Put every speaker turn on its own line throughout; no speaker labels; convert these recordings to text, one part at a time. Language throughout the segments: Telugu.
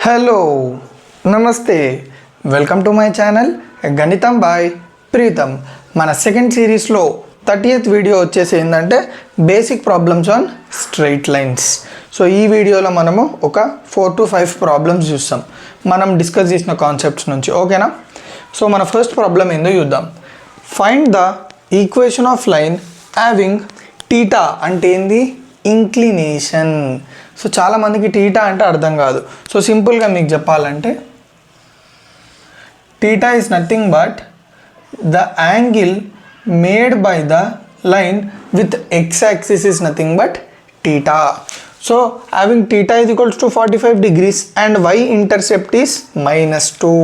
హలో నమస్తే వెల్కమ్ టు మై ఛానల్ గణితం బాయ్ ప్రీతం. మన సెకండ్ సిరీస్లో 30th వీడియో వచ్చేసి ఏంటంటే basic problems on straight lines. So ఈ వీడియోలో మనము ఒక 4 to 5 ప్రాబ్లమ్స్ చూస్తాం మనం డిస్కస్ చేసిన కాన్సెప్ట్స్ నుంచి, ఓకేనా? సో మన ఫస్ట్ ప్రాబ్లం ఏందో చూద్దాం. Find the equation of line having theta అంటే ఏంది? ఇంక్లినేషన్. సో చాలామందికి టీటా అంటే అర్థం కాదు. సో సింపుల్గా మీకు చెప్పాలంటే theta is nothing but the angle made by the line with x axis is nothing but theta. So having theta is equals to 45 degrees and y intercept is -2.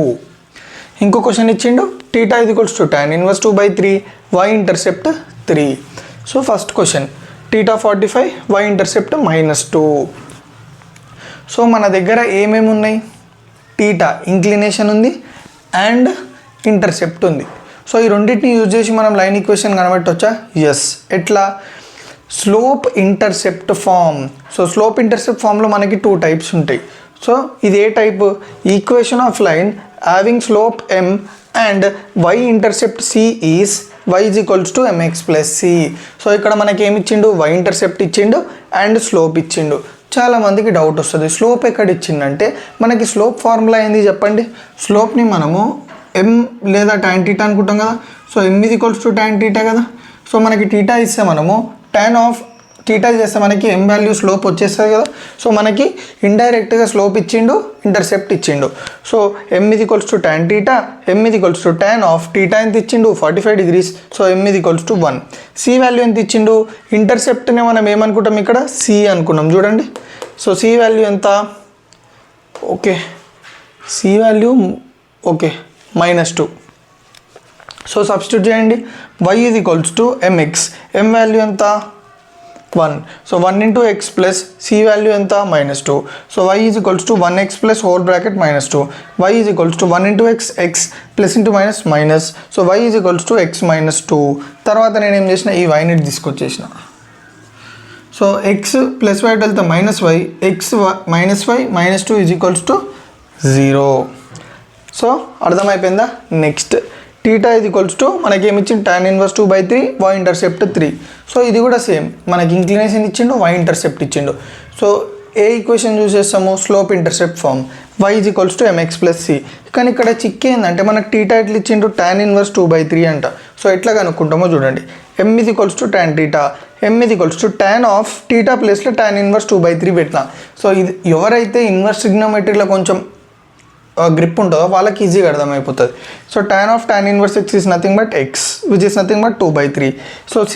ఇంకో క్వశ్చన్ ఇచ్చిండు, theta is equals to tan inverse 2/3, y intercept 3. So first question theta 45, y intercept -2. So మన దగ్గర ఏమేమి ఉన్నాయి? టీటా ఇంక్లినేషన్ ఉంది అండ్ ఇంటర్సెప్ట్ ఉంది. సో ఈ రెండింటిని యూజ్ చేసి మనం లైన్ ఈక్వేషన్ కనబెట్టవచ్చా? ఎస్. ఎట్లా? Slope intercept form. So slope intercept ఫామ్లో మనకి 2 టైప్స్ ఉంటాయి. సో ఇది ఏ టైప్? Equation of line having slope m and y intercept c is y is equals to mx plus c. సో ఇక్కడ మనకి ఏమి ఇచ్చిండు? y ఇంటర్సెప్ట్ ఇచ్చిండు అండ్ స్లోప్ ఇచ్చిండు. చాలామందికి డౌట్ వస్తుంది, స్లోప్ ఎక్కడ ఇచ్చిండంటే మనకి స్లోప్ ఫార్ములా ఏంది చెప్పండి? స్లోప్ని మనము m లేదా tan θ అనుకుంటాం కదా. So m is equals to tan θ కదా. సో మనకి టీటా ఇస్తే మనము tan ఆఫ్ టీటా చేస్తే మనకి m వాల్యూ స్లోప్ వచ్చేస్తుంది కదా. సో మనకి ఇండైరెక్ట్గా స్లోప్ ఇచ్చిండు, ఇంటర్సెప్ట్ ఇచ్చిండు. So m is equals to tan θ, m is equals to tan of theta ఎంత ఇచ్చిండు? 45 degrees. So m is equals to 1. c value ఎంత ఇచ్చిండు? ఇంటర్సెప్ట్ని మనం ఏమనుకుంటాం ఇక్కడ? c అనుకున్నాం చూడండి. సో c వాల్యూ ఎంత? Okay, c value okay -2. So substitute చేయండి. y is equals to mx, m value ఎంత? 1. So 1 into x plus c value ఎంత? -2. So y is equals to 1x plus whole bracket -2. y is equals to 1 into x plus into minus. So y is equals to x -2. తర్వాత నేను ఏం చేసిన? ఈ y ని తీసుకొచ్చేసిన. సో x ప్లస్ y వెళ్తే -y, x -2 is equals to 0. So అర్థమైపోయిందా? Next theta is equals to మనకి ఏమి ఇచ్చింది? tan inverse 2/3, y intercept 3. So ఇది కూడా సేమ్, మనకి ఇంక్లినేషన్ ఇచ్చిండు, వై ఇంటర్సెప్ట్ ఇచ్చిండు. సో ఏ ఈక్వేషన్ యూజ్ చేస్తాము? Slope intercept form. Y is equals to mx plus c. కానీ ఇక్కడ చిక్ ఏంటంటే మనకు టీటా ఎట్లా ఇచ్చిండు? tan inverse 2/3 అంట. సో ఎట్లా కనుక్కుంటామో చూడండి. m is equals to tan θ, m is equals to tan of theta ప్లేస్లో tan inverse 2/3 పెట్టినా. సో ఇది ఎవరైతే ఇన్వర్స్ ట్రిగ్నోమెట్రీలో కొంచెం గ్రిప్ ఉంటుందో వాళ్ళకి ఈజీగా అర్థమైపోతుంది. So tan inverse x is nothing but x which is nothing but 2/3. So c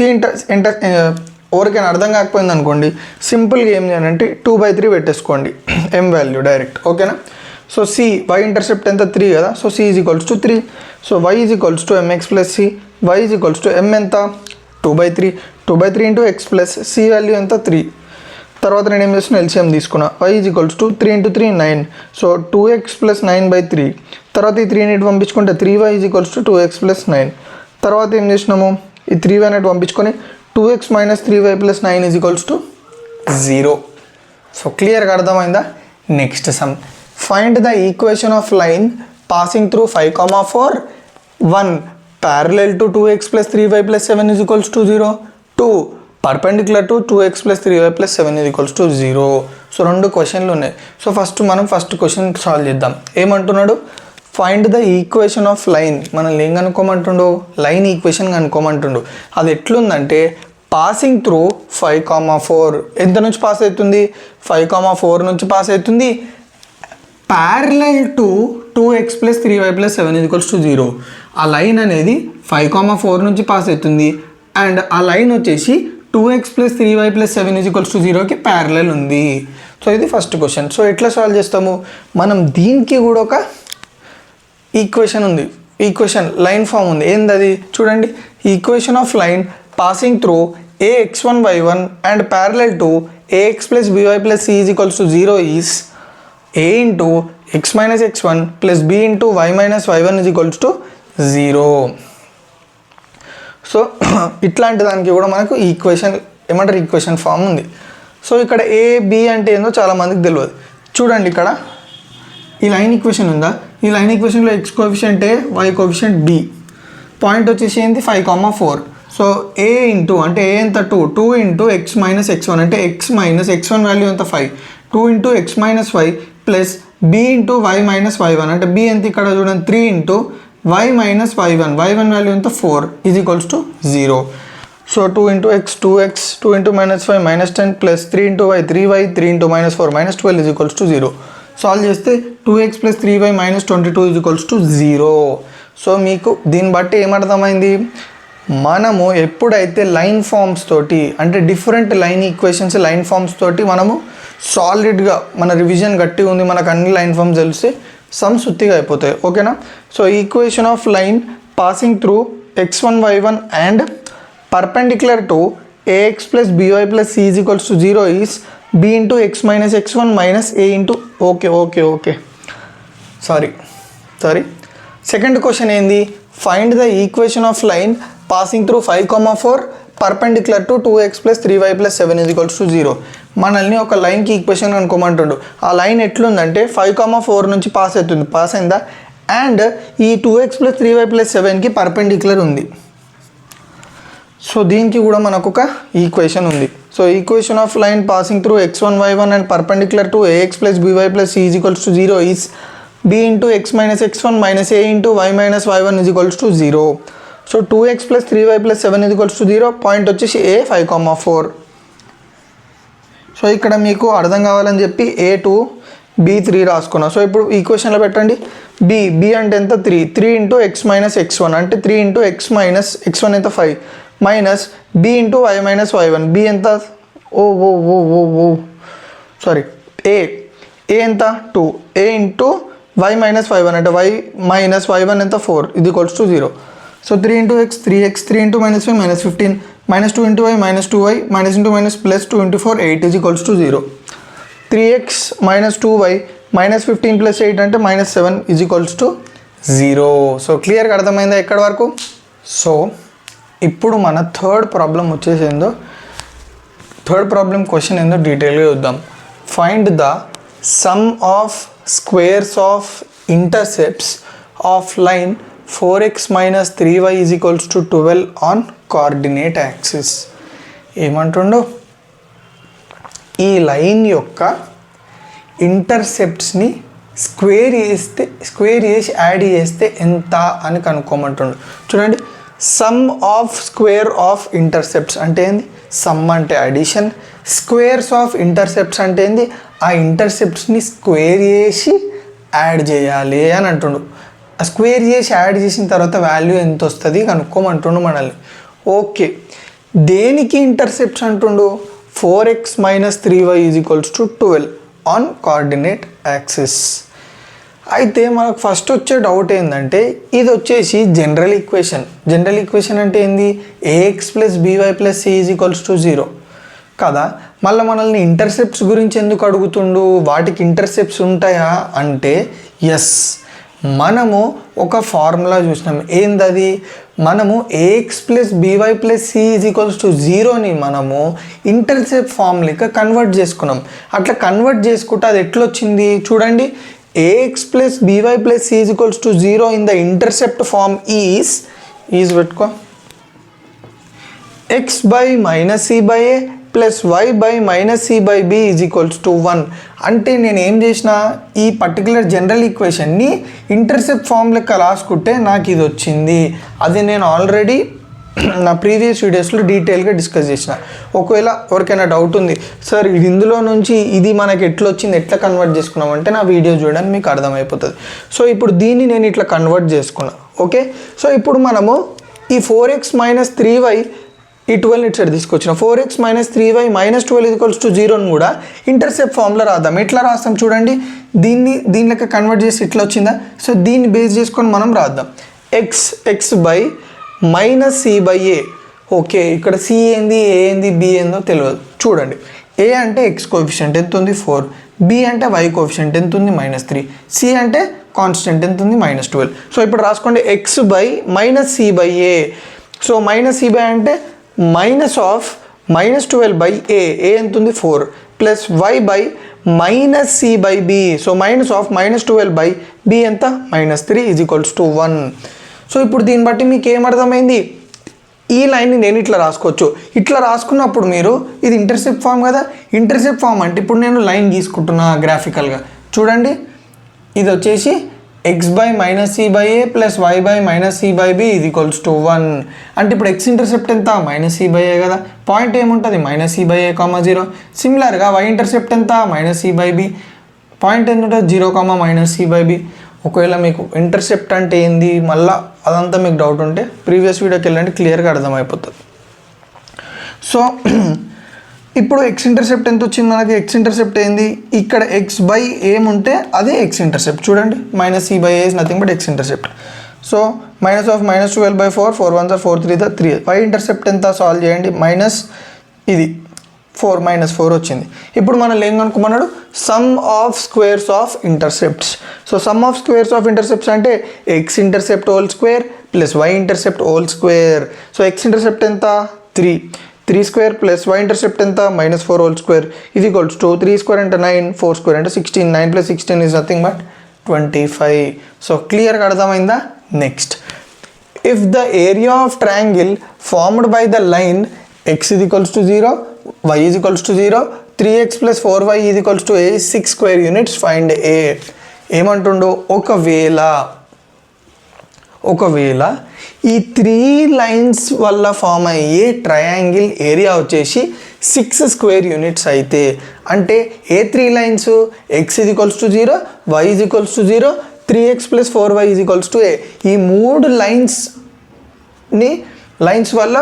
ఎవరికైనా అర్థం కాకపోయింది అనుకోండి, సింపుల్గా ఏం చేయాలంటే 2/3 పెట్టేసుకోండి m వాల్యూ డైరెక్ట్, ఓకేనా? సో c y ఇంటర్సెప్ట్ ఎంత? 3 కదా. So c is equals to 3. So y is equals to mx plus c, y is equals to m ఎంత? 2/3 into x plus c value ఎంత? 3. తర్వాత నేను ఏం చేస్తున్నా? ఎల్సిఎం తీసుకున్నా. y is equals to 3 into 3 9. So 2x plus 9/3. తర్వాత ఈ 3 ని పంపించుకుంటే 3y is equals to 2x plus 9. తర్వాత ఏం చేసినాము? ఈ 3y అనేది పంపించుకొని 2x minus 3y plus 9 is equals to 0. So క్లియర్గా అర్థమైందా? Next some. Find the equation of line passing through 5,4 1 parallel to 2x plus 3y plus 7 is equals to 0. 2 perpendicular to 2x plus 3y plus 7 is equals to 0. So 2 క్వశ్చన్లు ఉన్నాయి. సో మనం ఫస్ట్ క్వశ్చన్ సాల్వ్ చేద్దాం. ఏమంటున్నాడు? Find the equation of line. మనల్ని ఏం కనుక్కోమంటుండు? Line equation కనుక్కోమంటుండు. అది ఎట్లుందంటే పాసింగ్ త్రూ 5,4 ఎంత నుంచి పాస్ అవుతుంది? 5,4 నుంచి పాస్ అవుతుంది. Parallel to 2x plus 3y plus 7 is equals to 0. ఆ లైన్ అనేది 5,4 నుంచి పాస్ అవుతుంది అండ్ ఆ లైన్ వచ్చేసి 2x plus 3y plus 7 is equals to 0కి ప్యారలల్ ఉంది. సో ఇది ఫస్ట్ క్వశ్చన్. సో ఎట్లా సాల్వ్ చేస్తాము? మనం దీనికి కూడా ఒక ఈక్వేషన్ ఉంది, ఈక్వేషన్ లైన్ ఫామ్ ఉంది. ఏందది? చూడండి. Equation of line passing through ax1y1 and parallel to ax plus by plus c is equals to 0 is a into x minus x1 plus b into y minus y1 is equals to 0. So ఇట్లాంటి దానికి కూడా మనకు ఈక్వేషన్ ఏమంటారు? ఈక్వేషన్ ఫామ్ ఉంది. సో ఇక్కడ ఏ బి అంటే ఏందో చాలామందికి తెలియదు. చూడండి, ఇక్కడ ఈ లైన్ ఈక్వేషన్ ఉందా, ఈ లైన్ ఈక్వేషన్లో x కోఎఫిషియంట్ ఏ, y కోఎఫిషియంట్ b, పాయింట్ వచ్చేసి ఏంటి 5,4. సో a ఇంటూ అంటే a ఎంత 2 ఇంటూ x మైనస్ x1 అంటే x మైనస్ x1 వాల్యూ ఎంత 5, 2 into x minus 5 plus b into y minus y1 అంటే b ఎంత ఇక్కడ చూడండి 3 into y minus y1 value ఎంత 4 is equals to 0. So 2 into x 2x 2 into minus 5 minus 10 plus 3 into y 3y 3 into minus 4 minus 12 is equals to 0. Solve చేస్తే 2x plus 3y minus 22 is equals to 0. So మీకు దీన్ని బట్టి ఏమర్థమైంది, మనము ఎప్పుడైతే లైన్ ఫామ్స్ తోటి అంటే different line equations line forms తోటి మనము సాలిడ్గా మన రివిజన్ గట్టి ఉంది, మనకు అన్ని లైన్ ఫామ్స్ తెలిస్తే సమ్స్ సుత్తిగా అయిపోతాయి. ఓకేనా. So equation of line passing through x1 y1 and perpendicular to ax plus by plus c is equals to 0 is b into x minus x1 minus a into okay. Sorry. Second question ఏంది, find the equation of line passing through 5,4 perpendicular to 2x plus 3y plus 7 is equals to 0. మనల్ని ఒక లైన్కి ఈక్వేషన్ అనుకోమంటుండు. ఆ లైన్ ఎట్లుందంటే 5,4 నుంచి పాస్ అవుతుంది, పాస్ అయిందా, అండ్ ఈ 2x plus 3y plus 7కి పర్పెండిక్యులర్ ఉంది. సో దీనికి కూడా మనకు ఒక ఈక్వేషన్ ఉంది. So equation of line passing through x1 y1 and perpendicular to ax plus by plus c is equals to 0 is b into x minus x1 minus a into y minus y1 is equals to 0. So 2x plus 3y plus 7 is equals to 0. Point వచ్చేసి a 5,4. సో ఇక్కడ మీకు అర్థం కావాలని చెప్పి a2 b3 రాసుకున్నా. సో ఇప్పుడు ఈక్వేషన్లో పెట్టండి. b అంటే ఎంత 3 ఇంటూ x మైనస్ x1 అంటే 3 ఇంటూ x మైనస్ x1 ఎంత 5 minus b into y minus y1 b ఎంత సారీ a ఎంత 2 a into y minus y1 అంటే y మైనస్ y1 ఎంత 4 ఇది equals to 0. So 3 into x 3 into minus 5 minus 15 minus 2 into y minus 2y minus into minus plus 2 into 4 8 is equals to 0. 3x minus 2y minus 15 plus 8 అంటే minus 7 is equals to 0. So క్లియర్గా అర్థమైందా ఎక్కడి వరకు. సో ఇప్పుడు మన థర్డ్ ప్రాబ్లం వచ్చేసిందో, థర్డ్ ప్రాబ్లం క్వశ్చన్ ఏందో డీటెయిల్గా చూద్దాం. Find the sum of squares of intercepts of line 4x minus 3y is equals to 12 on coordinate axis. ఏమంటుండో, ఈ లైన్ యొక్క ఇంటర్సెప్ట్స్ని స్క్వేర్ చేసి యాడ్ చేస్తే ఎంత అని కనుక్కోమంటుండు. చూడండి, some of square of intercepts అంటే ఏంది, సమ్ అంటే అడిషన్, స్క్వేర్స్ ఆఫ్ ఇంటర్సెప్ట్స్ అంటే ఏంది, ఆ ఇంటర్సెప్ట్స్ని స్క్వేర్ చేసి యాడ్ చేయాలి అని అంటుండు. ఆ స్క్వేర్ చేసి యాడ్ చేసిన తర్వాత వాల్యూ ఎంత వస్తుంది కనుక్కోమంటుండు మనల్ని. ఓకే, దేనికి ఇంటర్సెప్ట్స్ అంటుండు, 4x minus 3y is equals to 12 on coordinate axis. అయితే మనకు ఫస్ట్ వచ్చే డౌట్ ఏంటంటే, ఇది వచ్చేసి జనరల్ ఈక్వేషన్ అంటే ఏంది, ax plus by plus c is equals to 0 కదా. మళ్ళీ మనల్ని ఇంటర్సెప్ట్స్ గురించి ఎందుకు అడుగుతుండు, వాటికి ఇంటర్సెప్ట్స్ ఉంటాయా అంటే ఎస్, మనము ఒక ఫార్ములా చూసినాం. ఏందది, మనము ax plus by plus c is equals to 0ని మనము ఇంటర్సెప్ట్ ఫామ్ లెక్క కన్వర్ట్ చేసుకున్నాం. అట్లా కన్వర్ట్ చేసుకుంటే అది ఎట్లొచ్చింది చూడండి, ax plus by plus c is equals to 0 in the intercept form is పెట్టుకో x by minus c by a plus y by minus c by b is equals to 1. అంటే నేను ఏం చేసిన, ఈ పర్టికులర్ జనరల్ ఈక్వేషన్ని ఇంటర్సెప్ట్ ఫామ్ లెక్క రాసుకుంటే నాకు ఇది వచ్చింది. అది నేను ఆల్రెడీ నా ప్రీవియస్ వీడియోస్లో డీటెయిల్గా డిస్కస్ చేసిన. ఒకవేళ ఎవరికైనా డౌట్ ఉంది, సార్ ఇందులో నుంచి ఇది మనకి ఎట్లా వచ్చింది, ఎట్లా కన్వర్ట్ చేసుకున్నామంటే నా వీడియో చూడడానికి మీకు అర్థమైపోతుంది. సో ఇప్పుడు దీన్ని నేను ఇట్లా కన్వర్ట్ చేసుకున్నా. ఓకే, సో ఇప్పుడు మనము ఈ 4x మైనస్ 3y ఈ 12 ఇటు సైడ్ తీసుకొచ్చిన 4x minus 3y minus 12 equals to 0ని కూడా ఇంటర్సెప్ట్ ఫామ్లో రాద్దాం. ఎట్లా రాస్తాం చూడండి, దీని లెక్క కన్వర్ట్ చేసి ఇట్లా వచ్చిందా, సో దీన్ని బేస్ చేసుకొని మనం రాద్దాం. x by minus c by a. Okay, ఇక్కడ సి ఏంది, ఏ ఏంది, బి ఏందో తెలియదు. చూడండి, ఏ అంటే ఎక్స్ కోఎఫిషియంట్ ఎంత ఉంది 4, బి అంటే వై కోఎఫిషియంట్ ఎంత ఉంది -3, సి అంటే కాన్స్టెంట్ ఎంత ఉంది -12. సో ఇప్పుడు రాసుకోండి, x by minus c by a. So minus c by అంటే మైనస్ ఆఫ్ -12 బై ఏ ఎంత ఉంది 4 plus y by -c/b. So minus of -12/b ఎంత -3 = 1. సో ఇప్పుడు దీన్ని బట్టి మీకు ఏమర్థమైంది, ఈ లైన్ని నేను ఇట్లా రాసుకోవచ్చు. ఇట్లా రాసుకున్నప్పుడు మీరు ఇది ఇంటర్సెప్ట్ ఫామ్ కదా, ఇంటర్సెప్ట్ ఫామ్ అంటే ఇప్పుడు నేను లైన్ గీసుకుంటున్నా గ్రాఫికల్గా. చూడండి, ఇది వచ్చేసి x/-c/a + y/-c/b = 1. అంటే ఇప్పుడు x ఇంటర్సెప్ట్ ఎంత -c/a కదా, పాయింట్ ఏముంటుంది -c/a, 0. సిమిలర్గా y ఇంటర్సెప్ట్ ఎంత -c/b, పాయింట్ ఎంత ఉంటుంది 0, -c/b. ఒకవేళ మీకు ఇంటర్సెప్ట్ అంటే ఏంది మళ్ళీ అదంతా మీకు డౌట్ ఉంటే ప్రీవియస్ వీడియోకి వెళ్ళండి, క్లియర్గా అర్థమైపోతుంది. సో ఇప్పుడు ఎక్స్ ఇంటర్సెప్ట్ ఎంత వచ్చింది మనకి, ఎక్స్ ఇంటర్సెప్ట్ ఏంది, ఇక్కడ x/a ఏముంటే అదే ఎక్స్ ఇంటర్సెప్ట్. చూడండి -c/a is nothing but x intercept. So -12/4, 4 1s are 4 3s are 3. y intercept ఎంత సాల్వ్ చేయండి, ఇది 4 వచ్చింది. ఇప్పుడు మనం ఏం కనుక్కోమన్నాడు, sum of squares of intercepts. So sum of squares of intercepts అంటే x intercept whole square plus y intercept whole square. So x intercept ఎంత 3 ప్లస్ y ఇంటర్సెప్ట్ ఎంత -4 హోల్ స్క్వేర్ = 2. 3 స్క్వేర్ అంటే 9, 4 స్క్వేర్ అంటే 16. 9 + 16 ఈజ్ నథింగ్ బట్ 25. సో క్లియర్గా అర్థమైందా. Next, if the area of triangle formed by the line x = 0, y = 0, 3x + 4y = a, 6 square units find a. ఏమంటుండో, ఒకవేళ ఈ 3 లైన్స్ వల్ల ఫామ్ అయ్యే ట్రయాంగిల్ ఏరియా వచ్చేసి 6 స్క్వేర్ యూనిట్స్ అయితే, అంటే ఏ 3 lines x = 0, y = 0, 3x + 4y = a, ఈ 3 లైన్స్ వల్ల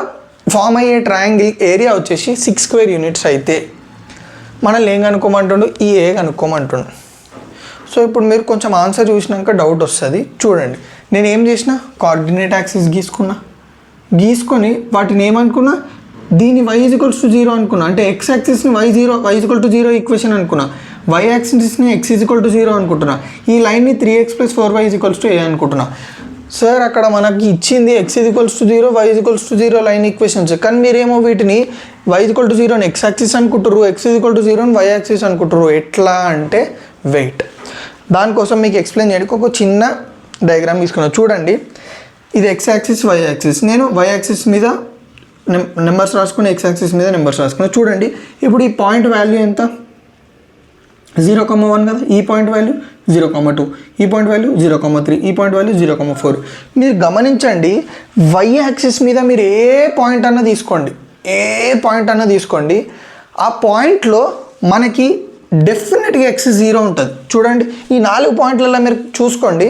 ఫామ్ అయ్యే ట్రయాంగిల్ ఏరియా వచ్చేసి 6 స్క్వేర్ యూనిట్స్ అయితే మనల్ని ఏం కనుక్కోమంటుండు, ఈ ఏ కనుక్కోమంటుండు. సో ఇప్పుడు మీరు కొంచెం ఆన్సర్ చూసినాక డౌట్ వస్తుంది. చూడండి, నేను ఏం చేసిన, కోఆర్డినేట్ యాక్సిస్ గీసుకొని వాటిని ఏమనుకున్నా, దీన్ని y = 0 అనుకున్నా, అంటే x యాక్సిస్ని y = 0 ఈక్వేషన్ అనుకున్నా, y యాక్సిస్ని x = 0 అనుకుంటున్నా, ఈ లైన్ని 3x + 4y = a అనుకుంటున్నా. సార్ అక్కడ మనకి ఇచ్చింది x = 0, y = 0 లైన్ ఈక్వేషన్స్, కానీ మీరేమో వీటిని y = 0 x యాక్సిస్ అనుకుంటారు, x = 0 y యాక్సిస్ అనుకుంటారు. ఎట్లా అంటే వెయిట్, దానికోసం మీకు ఎక్స్ప్లెయిన్ చేయడానికి ఒక చిన్న డయాగ్రామ్ తీసుకున్నాను. చూడండి, ఇది x యాక్సిస్, y యాక్సిస్. నేను y యాక్సిస్ మీద నెంబర్స్ రాసుకుని x యాక్సిస్ మీద నెంబర్స్ రాసుకున్నాను. చూడండి, ఇప్పుడు ఈ పాయింట్ వాల్యూ ఎంత 0,1 కదా, ఈ పాయింట్ వాల్యూ 0,2, ఈ పాయింట్ వాల్యూ 0,3, ఈ పాయింట్ వాల్యూ 0,4. మీరు గమనించండి, y యాక్సిస్ మీద మీరు ఏ పాయింట్ అన్నా తీసుకోండి, ఆ పాయింట్లో మనకి డెఫినెట్గా x 0 ఉంటుంది. చూడండి, ఈ 4 పాయింట్లలో మీరు చూసుకోండి,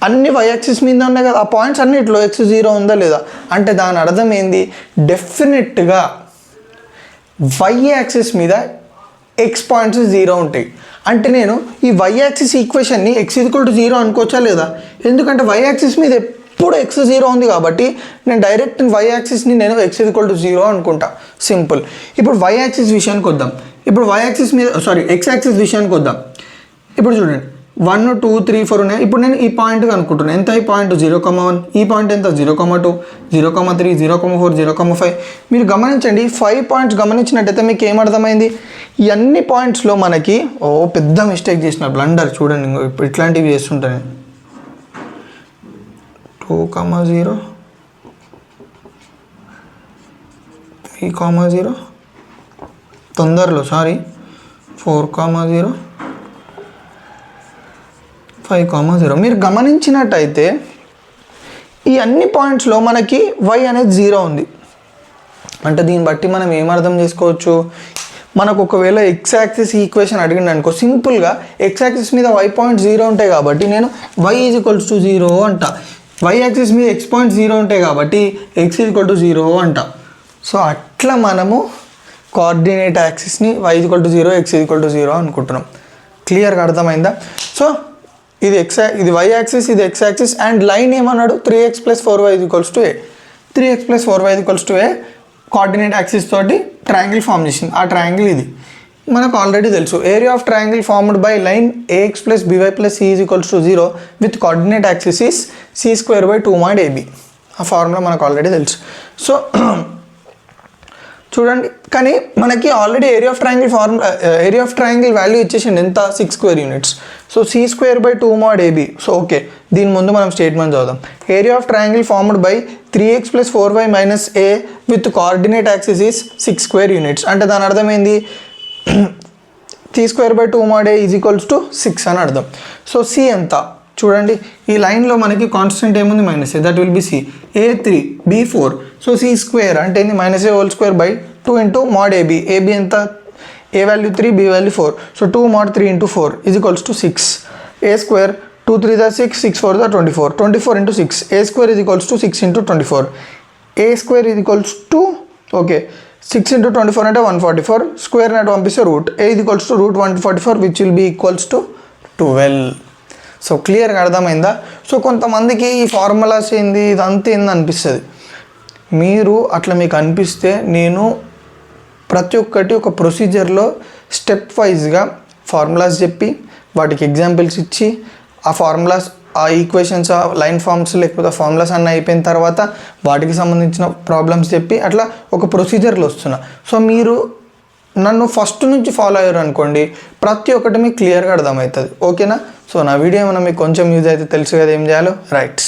అన్ని y యాక్సిస్ మీద ఉన్నాయి కదా, ఆ పాయింట్స్ అన్నిట్లో x 0 ఉందా లేదా, అంటే దాని అర్థం ఏంది, డెఫినెట్గా y యాక్సిస్ మీద x పాయింట్స్ 0 ఉంటాయి. అంటే నేను ఈ y యాక్సిస్ ఈక్వేషన్ని x = 0 అనుకోవచ్చా లేదా, ఎందుకంటే y యాక్సిస్ మీద ఎప్పుడు x 0 ఉంది కాబట్టి నేను డైరెక్ట్ y యాక్సిస్ని నేను x = 0 అనుకుంటా, సింపుల్. ఇప్పుడు y యాక్సిస్ విషయానికి వద్దాం. ఇప్పుడు x యాక్సిస్ విషయానికి వద్దాం. ఇప్పుడు చూడండి, 1 2 3 4 ఉన్నాయి. ఇప్పుడు నేను ఈ పాయింట్ అనుకుంటున్నాను, ఎంత ఈ పాయింట్ 0,1, ఈ పాయింట్ ఎంత 0,2, 0,3, 0,4, 0,5. మీరు గమనించండి, 5 పాయింట్స్ గమనించినట్టయితే మీకు ఏమర్థమైంది, ఈ అన్ని పాయింట్స్లో మనకి పెద్ద మిస్టేక్ చేసిన బ్లండర్. చూడండి, ఇప్పుడు ఇట్లాంటివి చేస్తుంటాను. 2,0, 3,0, తొందరలో 4,0, 5,0. మీరు గమనించినట్టయితే ఈ అన్ని పాయింట్స్లో మనకి y అనేది 0 ఉంది. అంటే దీన్ని బట్టి మనం ఏమర్థం చేసుకోవచ్చు, మనకు ఒకవేళ x యాక్సిస్ ఈక్వేషన్ అడిగింది అనుకో, సింపుల్గా x యాక్సిస్ మీద y పాయింట్ 0 ఉంటాయి కాబట్టి నేను y = 0 అంట, y యాక్సిస్ మీద x పాయింట్ 0 ఉంటాయి కాబట్టి x = 0 అంట. సో అట్లా మనము కోఆర్డినేట్ యాక్సిస్ని y = 0, x = 0 అనుకుంటున్నాం. క్లియర్గా అర్థమైందా. సో ఇది y యాక్సిస్, ఇది x యాక్సిస్, అండ్ లైన్ ఏమన్నాడు, 3x + 4y = a. 3x + 4y = a coordinate axis తోటి ట్రయాంగిల్ ఫామ్ చేసింది. ఆ ట్రయాంగిల్ ఇది మనకు ఆల్రెడీ తెలుసు. Area of triangle formed by line ax + by + c = 0 with coordinate axis is c² / 2 mod ab. ఆ ఫార్ములా మనకు ఆల్రెడీ తెలుసు. సో చూడండి. కానీ మనకి already area of triangle value ఇచ్చేసిండి ఎంత 6 square units. So c²/2 mod AB. So okay, దీని ముందు మనం స్టేట్మెంట్ చదువుదాం. Area of triangle formed by 3x + 4y - a with coordinate axis is 6 square units. అంటే దాని అర్థం ఏంది, c²/2 mod A = 6 అని అర్థం. సో c ఎంత చూడండి, ఈ లైన్లో మనకి కాన్స్టెంట్ ఏముంది -a, that will be c. a3 b4. So c² అంటే ఏంది -a² / 2 × mod AB. AB ఎంత, a value 3, b value 4. So 2 mod 3 × 4 = 6. a², 2 3 = 6, 6 4 = 24. 24 × 6. a² = 6 × 24. a² okay 6 × 24 అంటే 144. స్క్వేర్ అటు పంపిస్తే root. a = √144 which will be = 12. So క్లియర్గా అర్థమైందా? సో కొంతమందికి ఈ ఫార్ములాస్ ఏంది ఇదంతా ఏంది అనిపిస్తుంది. మీరు అట్లా మీకు అనిపిస్తే నేను ప్రతి ఒక్కటి ఒక ప్రొసీజర్లో స్టెప్ వైజ్గా ఫార్ములాస్ చెప్పి వాటికి ఎగ్జాంపుల్స్ ఇచ్చి ఆ ఫార్ములాస్, ఆ ఈక్వేషన్స్, ఆ లైన్ ఫార్మ్స్ లేకపోతే ఫార్ములాస్ అన్నీ అయిపోయిన తర్వాత వాటికి సంబంధించిన ప్రాబ్లమ్స్ చెప్పి అట్లా ఒక ప్రొసీజర్లో వస్తున్నా. సో మీరు నన్ను ఫస్ట్ నుంచి ఫాలో అయ్యారు అనుకోండి, ప్రతి ఒక్కటి మీకు క్లియర్గా అర్థమవుతుంది. ఓకేనా? సో నా వీడియో ఏమైనా మీకు కొంచెం యూజ్ అయితే తెలుసు కదా ఏం చేయాలో. రైట్.